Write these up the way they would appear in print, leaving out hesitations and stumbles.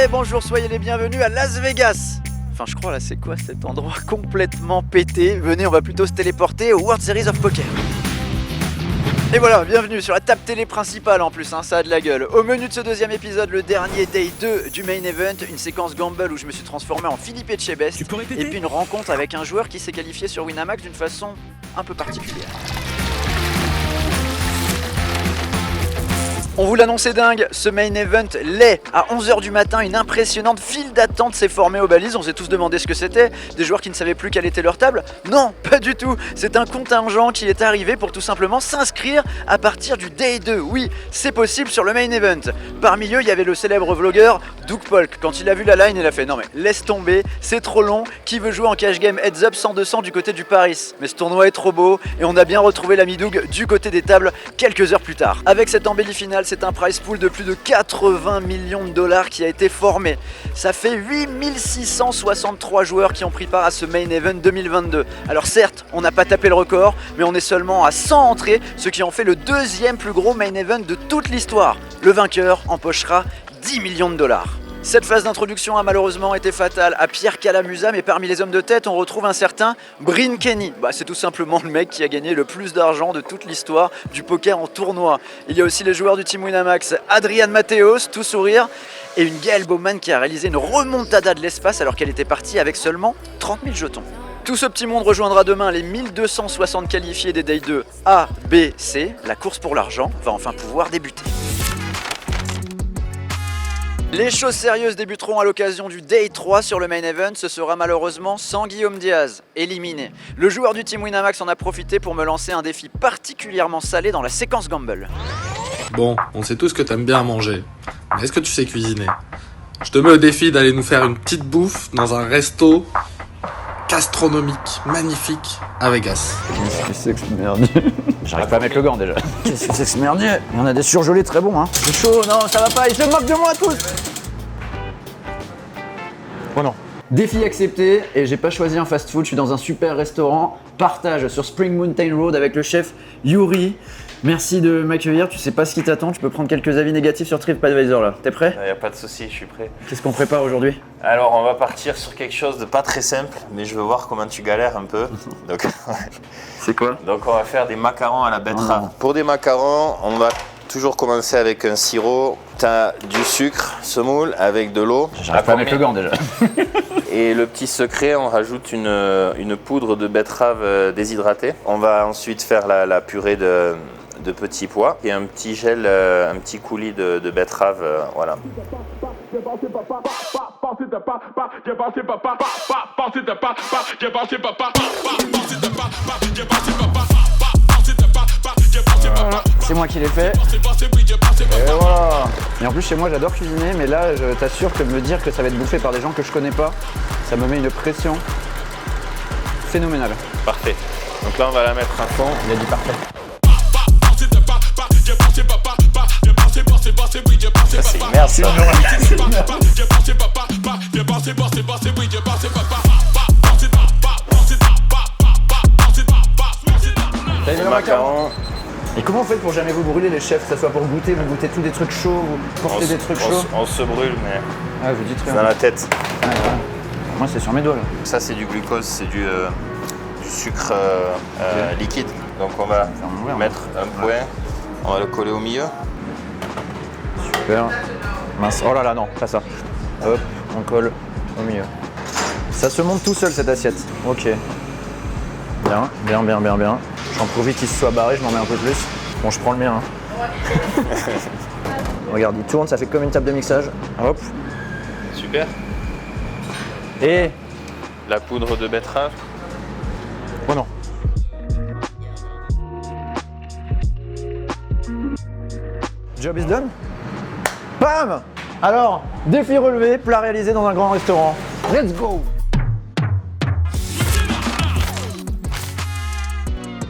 Et bonjour, soyez les bienvenus à Las Vegas. Enfin, je crois là, c'est quoi cet endroit complètement pété? Venez, on va plutôt se téléporter au World Series of Poker. Et voilà, bienvenue sur la table télé principale en plus, hein, ça a de la gueule. Au menu de ce deuxième épisode, le dernier Day 2 du main event, une séquence gamble où je me suis transformé en Philippe Etchebest, et puis une rencontre avec un joueur qui s'est qualifié sur Winamax d'une façon un peu particulière. On vous l'annonçait dingue, ce main event l'est. À 11h du matin, une impressionnante file d'attente s'est formée aux balises. On s'est tous demandé ce que c'était. Des joueurs qui ne savaient plus quelle était leur table? Non, pas du tout. C'est un contingent qui est arrivé pour tout simplement s'inscrire à partir du Day 2. Oui, c'est possible sur le main event. Parmi eux, il y avait le célèbre vlogueur Doug Polk. Quand il a vu la line, il a fait « Non mais laisse tomber, c'est trop long. Qui veut jouer en cash game heads up 100-200 du côté du Paris ?» Mais ce tournoi est trop beau et on a bien retrouvé l'ami Doug du côté des tables quelques heures plus tard. Avec cette embellie finale, c'est un prize pool de plus de 80 millions de dollars qui a été formé. Ça fait 8663 joueurs qui ont pris part à ce main event 2022. Alors certes, on n'a pas tapé le record, mais on est seulement à 100 entrées, ce qui en fait le deuxième plus gros main event de toute l'histoire. Le vainqueur empochera 10 millions de dollars. Cette phase d'introduction a malheureusement été fatale à Pierre Calamusa, mais parmi les hommes de tête, on retrouve un certain Bryn Kenny. C'est tout simplement le mec qui a gagné le plus d'argent de toute l'histoire du poker en tournoi. Il y a aussi les joueurs du team Winamax, Adrian Mateos, tout sourire, et une Gaëlle Bowman qui a réalisé une remontada de l'espace alors qu'elle était partie avec seulement 30 000 jetons. Tout ce petit monde rejoindra demain les 1260 qualifiés des Day 2 A, B, C. La course pour l'argent va enfin pouvoir débuter. Les choses sérieuses débuteront à l'occasion du Day 3 sur le main event. Ce sera malheureusement sans Guillaume Diaz, éliminé. Le joueur du team Winamax en a profité pour me lancer un défi particulièrement salé dans la séquence gamble. Bon, on sait tous que t'aimes bien manger, mais est-ce que tu sais cuisiner? Je te mets au défi d'aller nous faire une petite bouffe dans un resto gastronomique, magnifique, à Vegas. Qu'est-ce que c'est que ce merdier? J'arrive pas à mettre le gant déjà. Qu'est-ce que c'est que ce merdier? Il y en a des surgelés très bons, hein. C'est chaud, non, ça va pas, ils se moquent de moi tous. Oh non. Défi accepté, et j'ai pas choisi un fast-food, je suis dans un super restaurant. Partage sur Spring Mountain Road avec le chef Yuri. Merci de m'accueillir, tu sais pas ce qui t'attend, tu peux prendre quelques avis négatifs sur TripAdvisor là. T'es prêt? Y a pas de souci, je suis prêt. Qu'est-ce qu'on prépare aujourd'hui? Alors on va partir sur quelque chose de pas très simple, mais je veux voir comment tu galères un peu. Donc, c'est quoi? Donc on va faire des macarons à la betterave. Pour des macarons, on va toujours commencer avec un sirop. T'as du sucre, semoule, avec de l'eau. J'arrive pas à mettre le gant déjà. Et le petit secret, on rajoute une poudre de betterave déshydratée. On va ensuite faire la purée de petits pois et un petit gel, un petit coulis de betterave, voilà. C'est moi qui l'ai fait. Et voilà. Et en plus chez moi j'adore cuisiner, mais là je t'assure que me dire que ça va être bouffé par des gens que je connais pas, ça me met une pression phénoménale. Parfait. Donc là on va la mettre à fond. Il a dit parfait. Ça c'est une merde ça. T'as aimé le macaron? Et comment vous faites pour jamais vous brûler les chefs, que ce soit pour goûter, vous goûtez tous des trucs chauds, vous portez des trucs chauds? On se brûle mais Ah vous dites rien. c'est dans la tête. Ah, ouais. Moi c'est sur mes doigts là. Ça c'est du glucose, c'est du sucre liquide. Donc on va mettre un point, on va le coller au milieu. Super. Mince, oh là là non, pas ça. Hop, on colle au milieu. Ça se monte tout seul cette assiette. Ok. Bien, bien, bien, bien, bien. J'en profite qu'il se soit barré, je m'en mets un peu plus. Bon, je prends le mien. Hein. Regarde, il tourne, ça fait comme une table de mixage. Hop. Super. Et la poudre de betterave. oh non. Job is done. Bam! Alors, défi relevé, plat réalisé dans un grand restaurant. Let's go!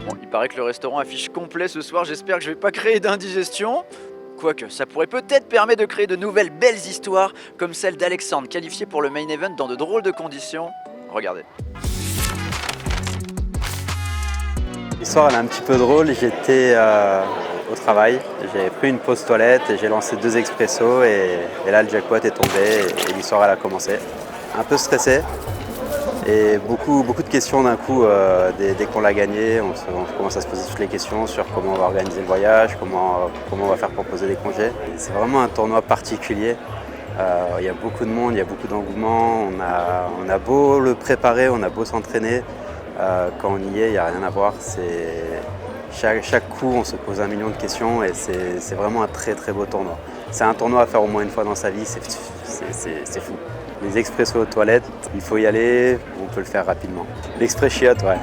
Bon, il paraît que le restaurant affiche complet ce soir, j'espère que je vais pas créer d'indigestion. Quoique, ça pourrait peut-être permettre de créer de nouvelles belles histoires, comme celle d'Alexandre, qualifié pour le main event dans de drôles de conditions. Regardez. L'histoire elle est un petit peu drôle, j'étais au travail, j'ai pris une pause toilette et j'ai lancé 2 expressos et là le jackpot est tombé et l'histoire elle a commencé. Un peu stressé et beaucoup de questions d'un coup dès qu'on l'a gagné, on commence à se poser toutes les questions sur comment on va organiser le voyage, comment on va faire pour poser des congés. C'est vraiment un tournoi particulier. Il y a beaucoup de monde, il y a beaucoup d'engouement, on a beau le préparer, on a beau s'entraîner, quand on y est, il n'y a rien à voir. Chaque coup, on se pose 1 million de questions et c'est vraiment un très très beau tournoi. C'est un tournoi à faire au moins une fois dans sa vie, c'est fou. Les expressos aux toilettes, il faut y aller, on peut le faire rapidement. L'express chiotte, ouais.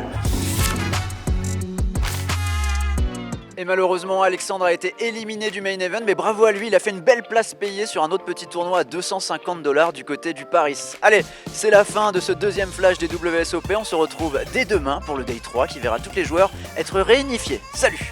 Et malheureusement, Alexandre a été éliminé du main event, mais bravo à lui, il a fait une belle place payée sur un autre petit tournoi à 250 $ du côté du Paris. Allez, c'est la fin de ce 2e flash des WSOP, on se retrouve dès demain pour le Day 3 qui verra tous les joueurs être réunifiés. Salut!